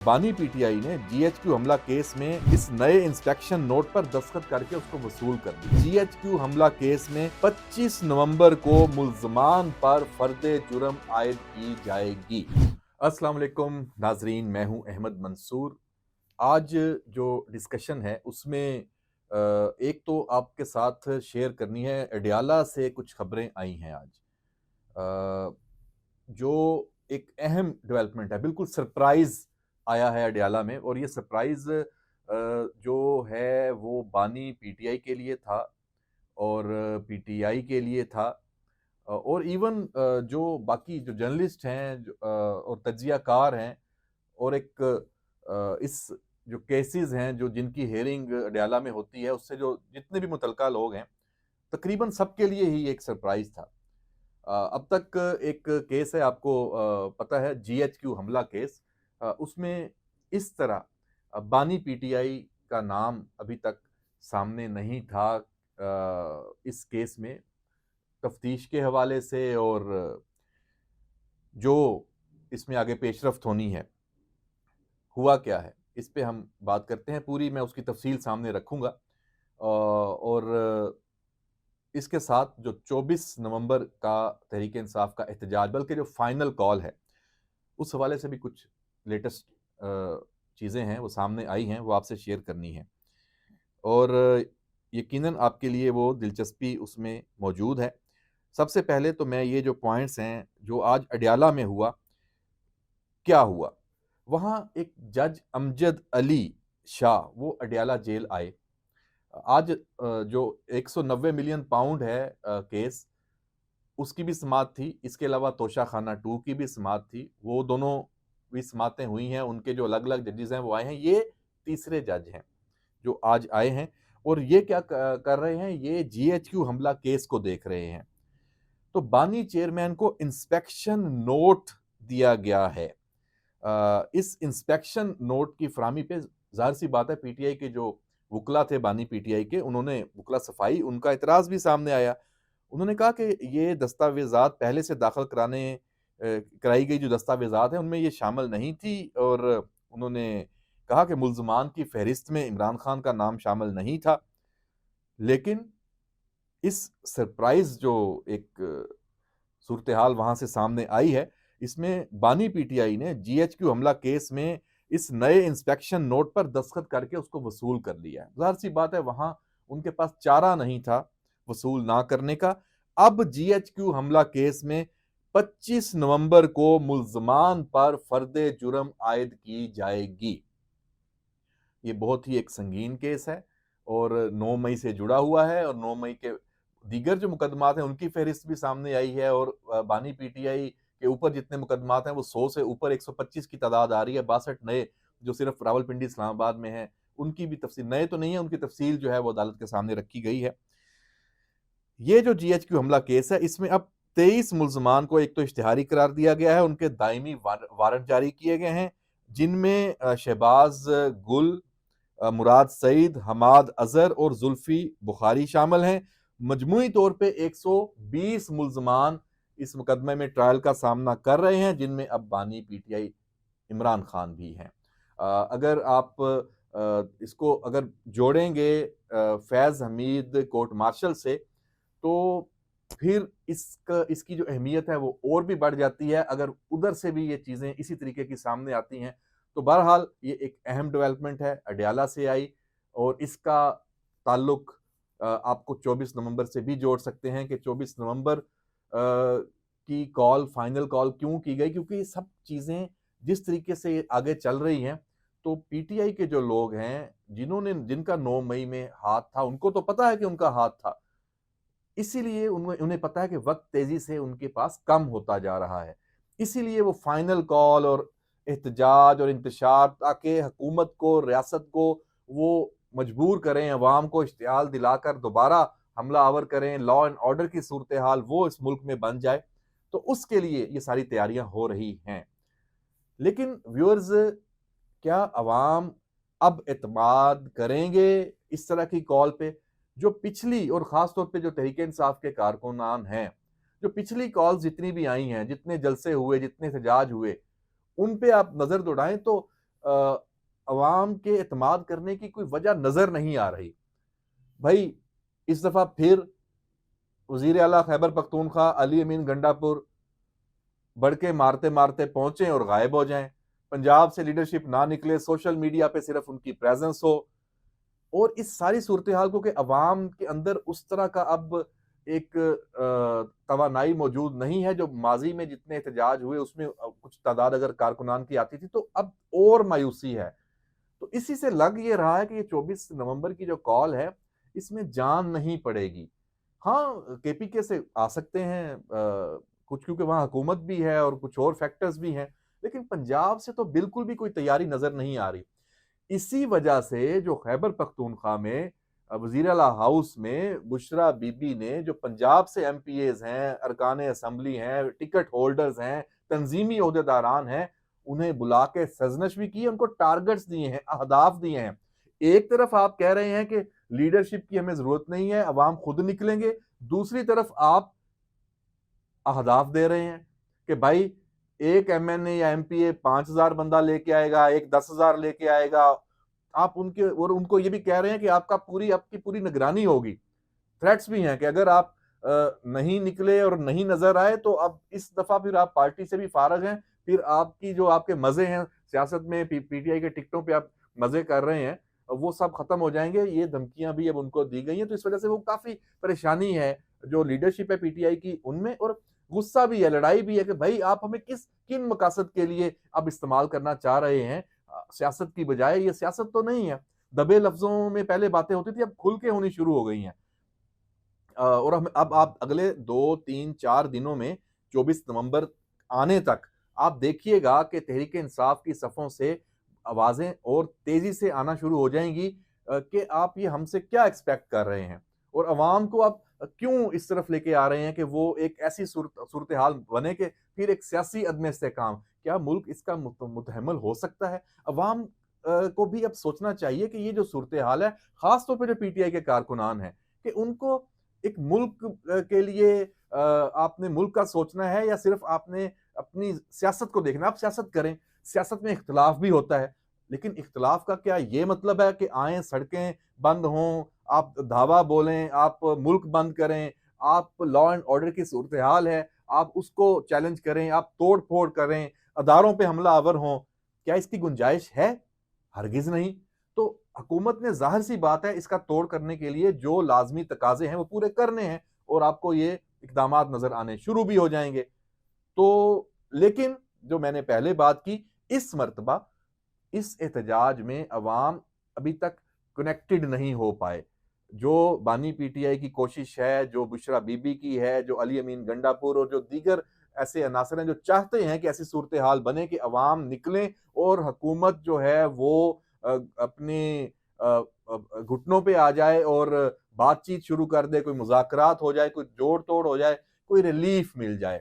बानी पीटीआई ने जीएचक्यू हमला केस में इस नए इंस्पेक्शन नोट पर दस्तखत करके उसको वसूल कर दिया। जीएचक्यू हमला केस में 25 नवंबर को मुल्जमान पर फर्दे जुर्म आयद की जाएगी। अस्सलाम वालेकुम नाजरीन, मैं हूं अहमद मंसूर। आज जो डिस्कशन है उसमें एक तो आपके साथ शेयर करनी है। अडियाला से कुछ खबरें आई हैं आज, जो एक अहम डेवलपमेंट है, बिल्कुल सरप्राइज आया है अडियाला में। और ये सरप्राइज जो है वो बानी पीटीआई के लिए था और पीटीआई के लिए था, और इवन जो बाकी जो जर्नलिस्ट हैं और तज्जियाकार हैं, और एक इस जो केसेस हैं जो जिनकी हेयरिंग अडियाला में होती है, उससे जो जितने भी मुतलका लोग हैं, तकरीबन सबके लिए ही एक सरप्राइज था। अब तक एक केस है, आपको पता है, जीएचक्यू हमला केस। उसमें इस तरह बानी पीटीआई का नाम अभी तक सामने नहीं था। इस केस में तफ्तीश के हवाले से और जो इसमें आगे पेशरफ्त होनी है, हुआ क्या है, इस पे हम बात करते हैं। पूरी मैं उसकी तफसील सामने रखूंगा, और इसके साथ जो 24 नवंबर का तहरीक इंसाफ का एहतजाज, बल्कि जो फाइनल कॉल है, उस हवाले से भी कुछ लेटेस्ट चीज़ें हैं वो सामने आई हैं, वो आपसे शेयर करनी है। और यकीनन आपके लिए वो दिलचस्पी उसमें मौजूद है। सबसे पहले तो मैं ये जो पॉइंट्स हैं जो आज अडियाला में हुआ, क्या हुआ। वहाँ एक जज अमजद अली शाह वो अडियाला जेल आए। आज जो 190 मिलियन पाउंड है केस, उसकी भी समाअत थी। इसके अलावा तोशा खाना 2 की भी समाअत थी। वो दोनों भी समाअतें हुई हैं। उनके जो अलग अलग जजेस हैं वो आए हैं। ये तीसरे जज हैं जो आज आए हैं, और ये क्या कर रहे हैं, ये जीएचक्यू हमला केस को देख रहे हैं। तो बानी चेयरमैन को इंस्पेक्शन नोट दिया गया है। इस इंस्पेक्शन नोट की फराहमी पे जाहिर सी बात है, पीटीआई के जो वकला थे बानी पीटीआई के, उन्होंने वकला सफाई, उनका इतराज भी सामने आया। उन्होंने कहा कि ये दस्तावेजात पहले से दाखिल कराई गई जो दस्तावेजात हैं उनमें ये शामिल नहीं थी, और उन्होंने कहा कि मुल्जमान की फहरिस्त में इमरान खान का नाम शामिल नहीं था। लेकिन इस सरप्राइज जो एक सूरत हाल वहां से सामने आई है, इसमें बानी पीटीआई ने जीएचक्यू हमला केस में इस नए इंस्पेक्शन नोट पर दस्तखत करके उसको वसूल कर लिया है। जाहिर सी बात है, वहां उनके पास चारा नहीं था वसूल ना करने का। अब जीएचक्यू हमला केस में 25 नवंबर को मुल्जमान पर फर्दे जुर्म आयद की जाएगी। ये बहुत ही एक संगीन केस है और 9 मई से जुड़ा हुआ है, और 9 मई के दीगर जो मुकदमात हैं उनकी फहरिस्त भी सामने आई है। और बानी पीटीआई के ऊपर जितने मुकदमात हैं वो 100 से ऊपर 125 की तादाद आ रही है। 62 नए जो सिर्फ रावलपिंडी इस्लामाबाद में हैं, उनकी भी तफसील, नए तो नहीं है, उनकी तफसील जो है वो अदालत के सामने रखी गई है। ये जो जीएचक्यू हमला केस है, इसमें अब 23 मुल्जमान को एक तो इश्तिहारी करार दिया गया है, उनके दायमी वारंट जारी किए गए हैं, जिनमें शहबाज गुल, मुराद सईद, हमाद अजहर और जुल्फी बुखारी शामिल हैं। मजमूई तौर पे 120 मुल्जमान इस मुकदमे में ट्रायल का सामना कर रहे हैं, जिनमें अब बानी पीटीआई इमरान खान भी हैं। अगर आप इसको अगर जोड़ेंगे फैज़ हमीद कोर्ट मार्शल से, तो फिर इसकी जो अहमियत है वो और भी बढ़ जाती है, अगर उधर से भी ये चीज़ें इसी तरीके की सामने आती हैं। तो बहरहाल ये एक अहम डेवलपमेंट है, अडियाला से आई, और इसका ताल्लुक आपको 24 नवंबर से भी जोड़ सकते हैं कि 24 नवंबर की कॉल, फाइनल कॉल क्यों की गई, क्योंकि ये सब चीज़ें जिस तरीके से आगे चल रही हैं, तो पीटीआई के जो लोग हैं जिनका 9 मई में हाथ था, उनको तो पता है कि उनका हाथ था। इसीलिए उन्हें पता है कि वक्त तेजी से उनके पास कम होता जा रहा है। इसीलिए वो फाइनल कॉल और एहतजाज और इंतशार, ताकि हुकूमत को, रियासत को वो मजबूर करें, अवाम को इश्तियाल दिलाकर दोबारा हमला आवर करें, लॉ एंड ऑर्डर की सूरत हाल वो इस मुल्क में बन जाए। तो उसके लिए ये सारी तैयारियां हो रही हैं। लेकिन व्यूअर्स, क्या अवाम अब एतमाद करेंगे इस तरह की कॉल पे? जो पिछली, और खास तौर पे जो तहरीक इंसाफ के कारकुनान हैं, जो पिछली कॉल जितनी भी आई हैं, जितने जलसे हुए, जितने एहतजाज हुए, उन पे आप नजर दौड़ाएं, तो अवाम के एतमाद करने की कोई वजह नज़र नहीं आ रही। भाई, इस दफ़ा फिर वज़ीर आला खैबर पख्तूनख्वा अली अमीन गंडापुर बढ़ के मारते-मारते पहुँचे और गायब हो जाएँ। पंजाब से लीडरशिप ना निकले, सोशल मीडिया पे सिर्फ़ उनकी प्रेज़ेंस हो और इस सारी सूरत-ए-हाल को कि अवाम के अंदर उस तरह का अब एक तवानाई मौजूद नहीं है, जो माज़ी में जितने एहतजाज हुए उसमें कुछ तादाद अगर कारकुनान की आती थी, तो अब और मायूसी है। तो इसी से लग ये रहा है कि ये 24 नवंबर की जो कॉल है, इसमें जान नहीं पड़ेगी। हाँ, केपीके से आ सकते हैं कुछ क्योंकि वहाँ हुकूमत भी है और कुछ और फैक्टर्स भी हैं, लेकिन पंजाब से तो बिल्कुल भी कोई तैयारी नज़र नहीं आ रही। इसी वजह से जो खैबर पख्तूनख्वा में वज़ीर आला हाउस में बुशरा बीबी ने जो पंजाब से एमपीएज़ हैं, अरकान असेंबली हैं, टिकट होल्डर्स हैं, तंज़ीमी ओहदेदारान हैं, उन्हें बुला के सज़नश भी की है, उनको टारगेट्स दिए हैं, अहदाफ दिए हैं। एक तरफ आप कह रहे हैं कि लीडरशिप की हमें ज़रूरत नहीं है, अवाम खुद निकलेंगे, दूसरी तरफ आप अहदाफ दे रहे हैं कि भाई एक एमएनए या एमपीए 5,000 बंदा लेके आएगा, एक 10,000 लेके आएगा। आप उनके और उनको ये भी कह रहे हैं कि आपकी पूरी निगरानी होगी। थ्रेट्स भी हैं कि अगर आप नहीं निकले और नहीं नज़र आए तो अब इस दफ़ा फिर आप पार्टी से भी फ़ारिग हैं। फिर आपकी जो आपके मज़े हैं सियासत में पीटीआई के टिकटों पे आप मज़े कर रहे हैं, वो सब ख़त्म हो जाएँगे। ये धमकियाँ भी अब उनको दी गई हैं, तो इस वज़ह से वो काफ़ी परेशानी है, जो लीडरशिप है पीटीआई की उनमें और गुस्सा भी है, लड़ाई भी है कि भई आप हमें किन मकासद के लिए अब इस्तेमाल करना चाह रहे हैं सियासत की बजाय। ये सियासत तो नहीं है। दबे लफ्ज़ों में पहले बातें होती थी, अब खुल के होनी शुरू हो गई हैं। और हम अब आप अगले 2, 3, 4 दिनों में 24 नवंबर आने तक आप देखिएगा कि तहरीक-ए-इंसाफ की सफ़ों से आवाज़ें और तेज़ी से आना शुरू हो जाएँगी कि आप ये हमसे क्या एक्सपेक्ट कर रहे हैं? और अवाम को आप क्यों इस तरफ लेके आ रहे हैं कि वो एक ऐसी सूरत-ए-हाल बने कि फिर एक सियासी अदम इस्तेहकाम, क्या मुल्क इसका मुतहम्मिल हो सकता है? अवाम को भी अब सोचना चाहिए कि ये जो सूरत-ए-हाल है, ख़ास तौर पे जो पीटीआई के कारकुनान हैं, कि उनको एक मुल्क के लिए आपने मुल्क का सोचना है या सिर्फ आपने अपनी सियासत को देखना है? आप सियासत करें, सियासत में इख्तिलाफ भी होता है, लेकिन इख्तिलाफ का क्या ये मतलब है कि आएँ सड़कें बंद हों, आप धावा बोलें, आप मुल्क बंद करें, आप लॉ एंड ऑर्डर की सूरत-ए-हाल है, आप उसको चैलेंज करें, आप तोड़-फोड़ करें, अदारों पे हमला-आवर हों, क्या इसकी गुंजाइश है? हरगिज़ नहीं। तो हुकूमत ने ज़ाहिर-सी बात है इसका तोड़ करने के लिए जो लाज़मी तकाज़े हैं वो पूरे करने हैं और आपको ये इक़दामात नज़र आने शुरू भी हो जाएँगे। तो लेकिन जो मैंने पहले बात की, इस मर्तबा इस एहतजाज में अवाम अभी तक कनेक्टेड नहीं हो पाए। जो बानी पीटीआई की कोशिश है, जो बुशरा बीबी की है, जो अली अमीन गंडापुर और जो दीगर ऐसे अनासर हैं जो चाहते हैं कि ऐसी सूरत-ए-हाल बने कि अवाम निकलें और हुकूमत जो है वो अपने घुटनों पे आ जाए और बातचीत शुरू कर दे, कोई मुज़ाकरात हो जाए, कोई जोड़-तोड़ हो जाए, कोई रिलीफ मिल जाए।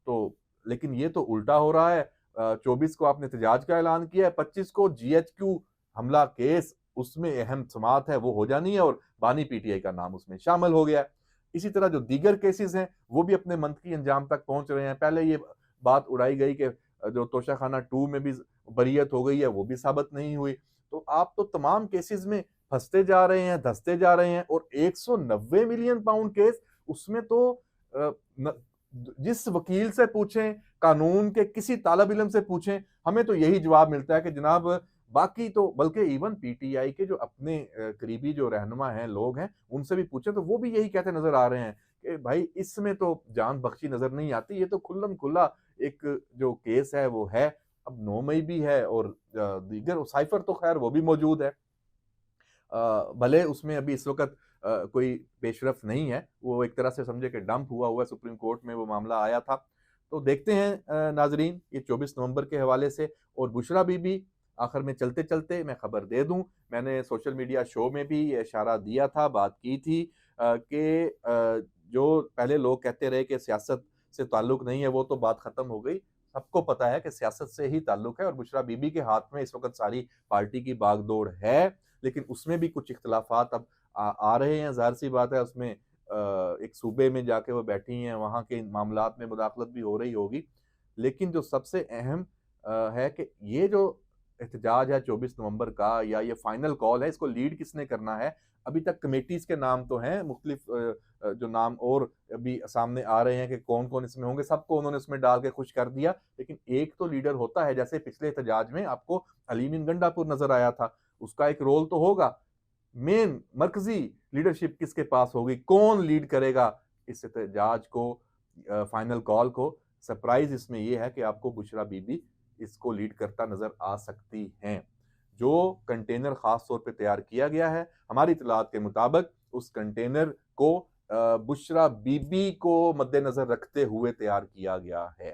तो लेकिन ये तो उल्टा हो रहा है। 24 को आपने एहतजाज का ऐलान किया है, 25 को जीएचक्यू हमला केस उसमें अहम समाअत है वो हो जानी है और बानी पीटीआई का नाम उसमें शामिल हो गया है। इसी तरह जो दीगर केसेज़ हैं, वो भी अपने मंतकी अंजाम तक पहुँच रहे हैं। पहले ये बात उड़ाई गई कि जो तोशाखाना 2 में भी बरीयत हो गई है, वो भी साबित नहीं हुई। तो आप तो तमाम केसेज़ में फँसते जा रहे हैं, धँसते जा रहे हैं और 190 मिलियन पाउंड केस उसमें तो अ, न जिस वकील से पूछें, कानून के किसी तालिब इल्म से पूछें, हमें तो यही जवाब मिलता है कि जनाब बाकी तो बल्कि इवन पीटीआई के जो अपने करीबी जो रहनुमा हैं, लोग हैं, उनसे भी पूछें तो वो भी यही कहते नज़र आ रहे हैं कि भाई इसमें तो जान बख्शी नज़र नहीं आती, ये तो खुल्लम-खुल्ला एक जो केस है वो है। अब 9 मई भी है और दीगर साइफ़र तो ख़ैर वो भी मौजूद है। भले उसमें अभी इस वक़्त कोई पेशरफ़्त नहीं है, वो एक तरह से समझे कि डंप हुआ है सुप्रीम कोर्ट में वो मामला आया था। तो देखते हैं नाज़रीन ये 24 नवंबर के हवाले से और बुशरा बीबी आखिर में चलते-चलते मैं खबर दे दूँ, मैंने सोशल मीडिया शो में भी ये इशारा दिया था, बात की थी कि जो पहले लोग कहते रहे कि सियासत से ताल्लुक नहीं है, वो तो बात ख़त्म हो गई। सबको पता है कि सियासत से ही ताल्लुक है और बुशरा बीबी के हाथ में इस वक़्त सारी पार्टी की बागडोर है। लेकिन उसमें भी कुछ इख्तिलाफ़ात अब आ रहे हैं, ज़ाहिर-सी बात है उसमें एक सूबे में जाके वो बैठी हैं, वहाँ के मामलात में मुदाखलत भी हो रही होगी। लेकिन जो सबसे अहम है कि ये जो एहतजाज है 24 नवंबर का, या ये फाइनल कॉल है, इसको लीड किसने करना है? अभी तक कमेटीज के नाम तो हैं, मुख्तलिफ जो नाम और अभी सामने आ रहे हैं कि कौन कौन इसमें होंगे, सबको उन्होंने इसमें डाल के खुश कर दिया, लेकिन एक तो लीडर होता है। जैसे पिछले एहतजाज में आपको अलीमीन गंडापुर नजर आया था, उसका एक रोल तो होगा। मेन मरकजी लीडरशिप किसके पास होगी, कौन लीड करेगा इस एहतजाज को, फाइनल कॉल को? सरप्राइज इसमें यह है कि आपको बुशरा बीबी इसको लीड करता नजर आ सकती हैं। जो कंटेनर खास तौर पे तैयार किया गया है, हमारी इतलात के मुताबिक उस कंटेनर को बुशरा बीबी को मद्देनजर रखते हुए तैयार किया गया है।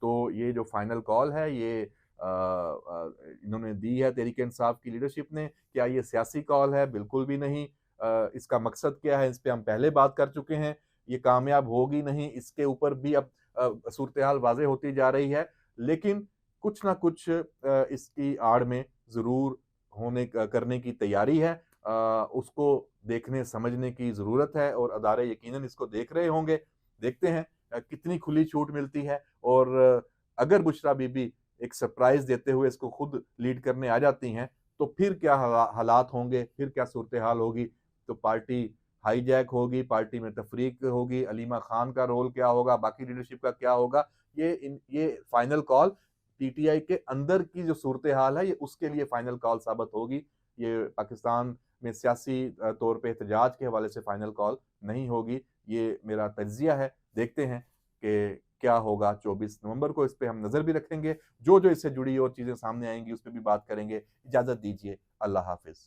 तो ये जो फाइनल कॉल है, ये इन्होंने दी है तहरीक इंसाफ की लीडरशिप ने। क्या ये सियासी कॉल है? बिल्कुल भी नहीं। इसका मकसद क्या है, इस पर हम पहले बात कर चुके हैं। ये कामयाब होगी नहीं, इसके ऊपर भी अब सूरत हाल वाज़ेह होती जा रही है, लेकिन कुछ ना कुछ इसकी आड़ में ज़रूर होने करने की तैयारी है। उसको देखने समझने की ज़रूरत है और अदारे यकीनन इसको देख रहे होंगे। देखते हैं कितनी खुली छूट मिलती है, और अगर बुशरा बीबी एक सरप्राइज़ देते हुए इसको खुद लीड करने आ जाती हैं, तो फिर क्या हालात होंगे, फिर क्या सूरत हाल होगी? तो पार्टी हाईजैक होगी, पार्टी में तफरीक होगी, अलीमा खान का रोल क्या होगा, बाकी लीडरशिप का क्या होगा? ये फाइनल कॉल पीटीआई के अंदर की जो सूरत हाल है, ये उसके लिए फाइनल कॉल साबित होगी। ये पाकिस्तान में सियासी तौर पे एहतजाज के हवाले से फाइनल कॉल नहीं होगी। ये मेरा तज्जिया है। देखते हैं कि क्या होगा 24 नवंबर को। इस पे हम नज़र भी रखेंगे। जो जो इससे जुड़ी और चीज़ें सामने आएंगी उस पर भी बात करेंगे। इजाज़त दीजिए। अल्लाह हाफिज़।